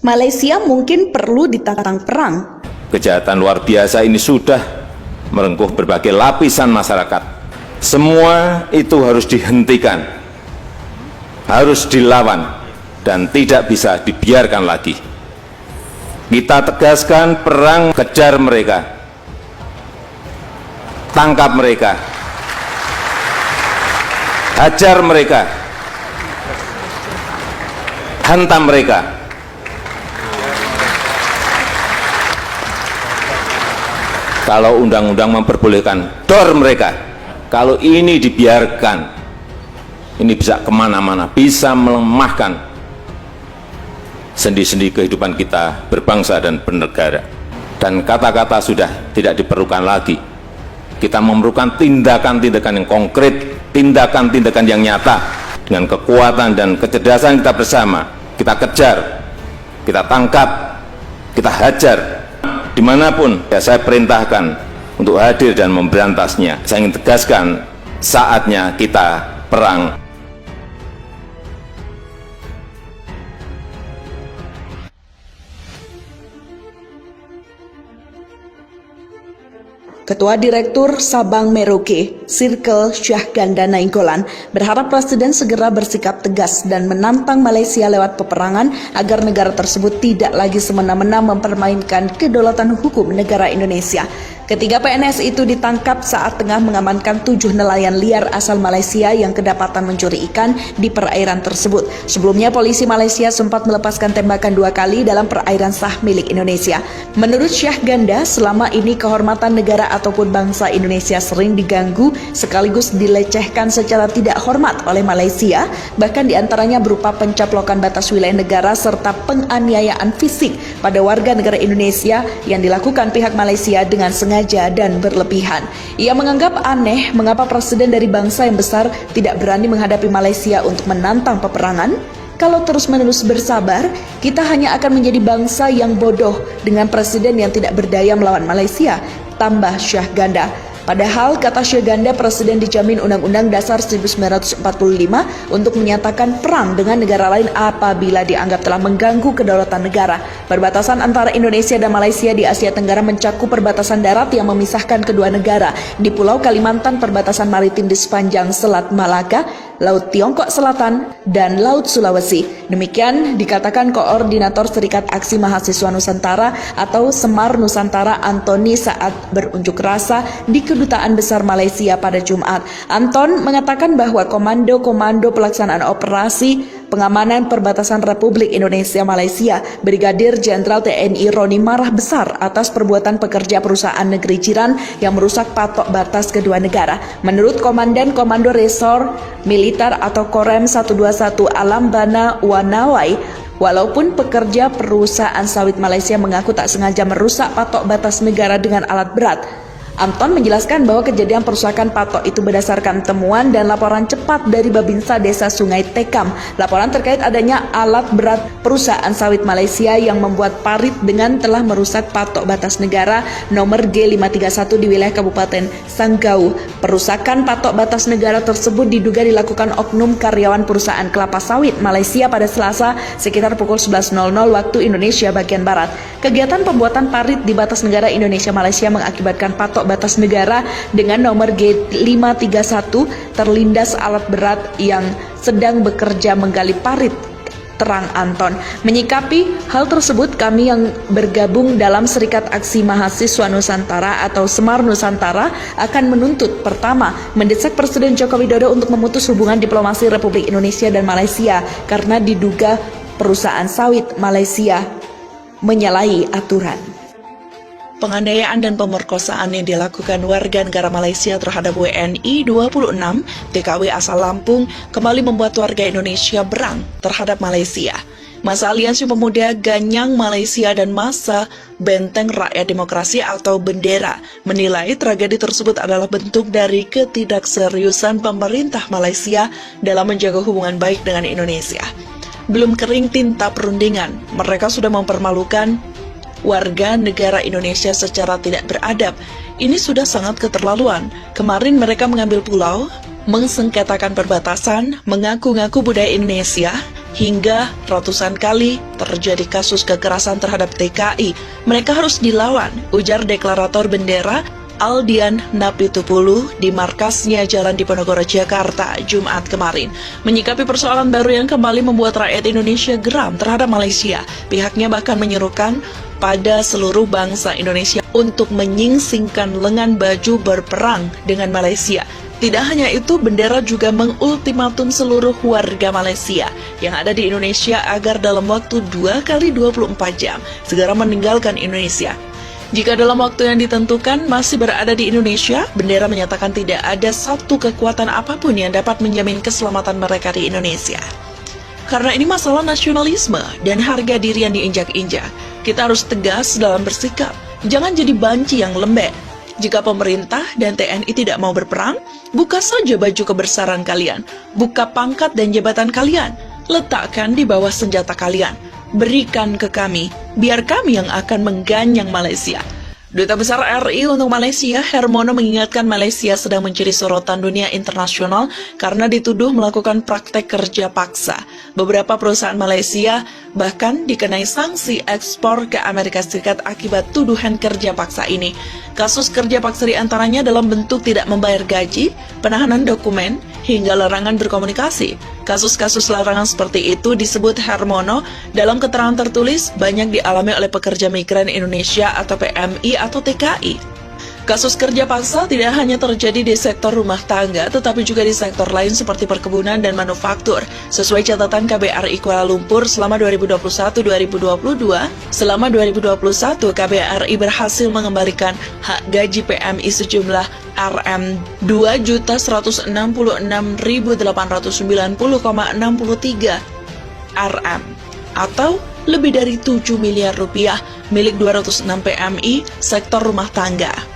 Malaysia mungkin perlu ditantang perang. Kejahatan luar biasa ini sudah merengkuh berbagai lapisan masyarakat. Semua itu harus dihentikan, harus dilawan, dan tidak bisa dibiarkan lagi. Kita tegaskan perang, kejar mereka, tangkap mereka, hajar mereka, hantam mereka. Kalau undang-undang memperbolehkan, dor mereka. Kalau ini dibiarkan, ini bisa kemana-mana, bisa melemahkan sendi-sendi kehidupan kita berbangsa dan bernegara. Dan kata-kata sudah tidak diperlukan lagi. Kita memerlukan tindakan-tindakan yang konkret, tindakan-tindakan yang nyata. Dengan kekuatan dan kecerdasan kita bersama, kita kejar, kita tangkap, kita hajar. Dimanapun ya, saya perintahkan untuk hadir dan memberantasnya. Saya ingin tegaskan, saatnya kita perang. Ketua Direktur Sabang Merauke, Circle Syahganda Nainggolan, berharap Presiden segera bersikap tegas dan menantang Malaysia lewat peperangan agar negara tersebut tidak lagi semena-mena mempermainkan kedaulatan hukum negara Indonesia. Ketiga PNS itu ditangkap saat tengah mengamankan 7 nelayan liar asal Malaysia yang kedapatan mencuri ikan di perairan tersebut. Sebelumnya, polisi Malaysia sempat melepaskan tembakan 2 kali dalam perairan sah milik Indonesia. Menurut Syahganda, selama ini kehormatan negara ataupun bangsa Indonesia sering diganggu sekaligus dilecehkan secara tidak hormat oleh Malaysia, bahkan diantaranya berupa pencaplokan batas wilayah negara serta penganiayaan fisik pada warga negara Indonesia yang dilakukan pihak Malaysia dengan sengaja dan berlebihan. Ia menganggap aneh mengapa presiden dari bangsa yang besar tidak berani menghadapi Malaysia untuk menantang peperangan. Kalau terus-menerus bersabar, kita hanya akan menjadi bangsa yang bodoh dengan presiden yang tidak berdaya melawan Malaysia, tambah Syahganda. Padahal, kata Syahganda, presiden dijamin Undang-Undang Dasar 1945 untuk menyatakan perang dengan negara lain apabila dianggap telah mengganggu kedaulatan negara. Perbatasan antara Indonesia dan Malaysia di Asia Tenggara mencakup perbatasan darat yang memisahkan kedua negara. Di Pulau Kalimantan, perbatasan maritim di sepanjang Selat Malaka, Laut Tiongkok Selatan, dan Laut Sulawesi. Demikian dikatakan Koordinator Serikat Aksi Mahasiswa Nusantara atau Semar Nusantara Antoni saat berunjuk rasa di Kedutaan Besar Malaysia pada Jumat. Anton mengatakan bahwa Komando Pelaksanaan Operasi Pengamanan Perbatasan Republik Indonesia Malaysia, Brigadir Jenderal TNI Roni marah besar atas perbuatan pekerja perusahaan negeri jiran yang merusak patok batas kedua negara. Menurut Komandan Komando Resor Militer atau Korem 121 Alam Bana Wanawai, walaupun pekerja perusahaan sawit Malaysia mengaku tak sengaja merusak patok batas negara dengan alat berat, Anton menjelaskan bahwa kejadian perusakan patok itu berdasarkan temuan dan laporan cepat dari Babinsa Desa Sungai Tekam. Laporan terkait adanya alat berat perusahaan sawit Malaysia yang membuat parit dengan telah merusak patok batas negara nomor G531 di wilayah Kabupaten Sanggau. Perusakan patok batas negara tersebut diduga dilakukan oknum karyawan perusahaan kelapa sawit Malaysia pada Selasa sekitar pukul 11.00 waktu Indonesia bagian Barat. Kegiatan pembuatan parit di batas negara Indonesia Malaysia mengakibatkan patok batas negara dengan nomor G531 terlindas alat berat yang sedang bekerja menggali parit, terang Anton. Menyikapi hal tersebut, kami yang bergabung dalam Serikat Aksi Mahasiswa Nusantara atau Semar Nusantara akan menuntut, pertama, mendesak Presiden Joko Widodo untuk memutus hubungan diplomasi Republik Indonesia dan Malaysia karena diduga perusahaan sawit Malaysia menyalahi aturan. Penganiayaan dan pemerkosaan yang dilakukan warga negara Malaysia terhadap WNI 26 TKW asal Lampung kembali membuat warga Indonesia berang terhadap Malaysia. Masa Aliansi Pemuda Ganyang Malaysia dan Masa Benteng Rakyat Demokrasi atau Bendera menilai tragedi tersebut adalah bentuk dari ketidakseriusan pemerintah Malaysia dalam menjaga hubungan baik dengan Indonesia. Belum kering tinta perundingan, mereka sudah mempermalukan warga negara Indonesia secara tidak beradab. Ini sudah sangat keterlaluan. Kemarin mereka mengambil pulau, mengsengketakan perbatasan, mengaku-ngaku budaya Indonesia, hingga ratusan kali terjadi kasus kekerasan terhadap TKI. Mereka harus dilawan, ujar deklarator bendera Aldian Napitupulu di markasnya Jalan Diponegoro, Jakarta, Jumat kemarin. Menyikapi persoalan baru yang kembali membuat rakyat Indonesia geram terhadap Malaysia, pihaknya bahkan menyerukan pada seluruh bangsa Indonesia untuk menyingsingkan lengan baju berperang dengan Malaysia. Tidak hanya itu, bendera juga mengultimatum seluruh warga Malaysia yang ada di Indonesia agar dalam waktu 2 kali 24 jam segera meninggalkan Indonesia. Jika dalam waktu yang ditentukan masih berada di Indonesia, bendera menyatakan tidak ada satu kekuatan apapun yang dapat menjamin keselamatan mereka di Indonesia. Karena ini masalah nasionalisme dan harga diri yang diinjak-injak, kita harus tegas dalam bersikap, jangan jadi banci yang lembek. Jika pemerintah dan TNI tidak mau berperang, buka saja baju kebesaran kalian, buka pangkat dan jabatan kalian, letakkan di bawah senjata kalian, berikan ke kami, biar kami yang akan mengganyang Malaysia. Duta Besar RI untuk Malaysia, Hermono, mengingatkan Malaysia sedang mencuri sorotan dunia internasional karena dituduh melakukan praktek kerja paksa. Beberapa perusahaan Malaysia bahkan dikenai sanksi ekspor ke Amerika Serikat akibat tuduhan kerja paksa ini. Kasus kerja paksa diantaranya dalam bentuk tidak membayar gaji, penahanan dokumen, hingga larangan berkomunikasi. Kasus-kasus larangan seperti itu, disebut Hermono, dalam keterangan tertulis banyak dialami oleh pekerja migran Indonesia atau PMI atau TKI. Kasus kerja paksa tidak hanya terjadi di sektor rumah tangga, tetapi juga di sektor lain seperti perkebunan dan manufaktur. Sesuai catatan KBRI Kuala Lumpur selama 2021-2022, selama 2021 KBRI berhasil mengembalikan hak gaji PMI sejumlah Rp2.166.890,63 Rm atau lebih dari 7 miliar rupiah milik 206 PMI sektor rumah tangga.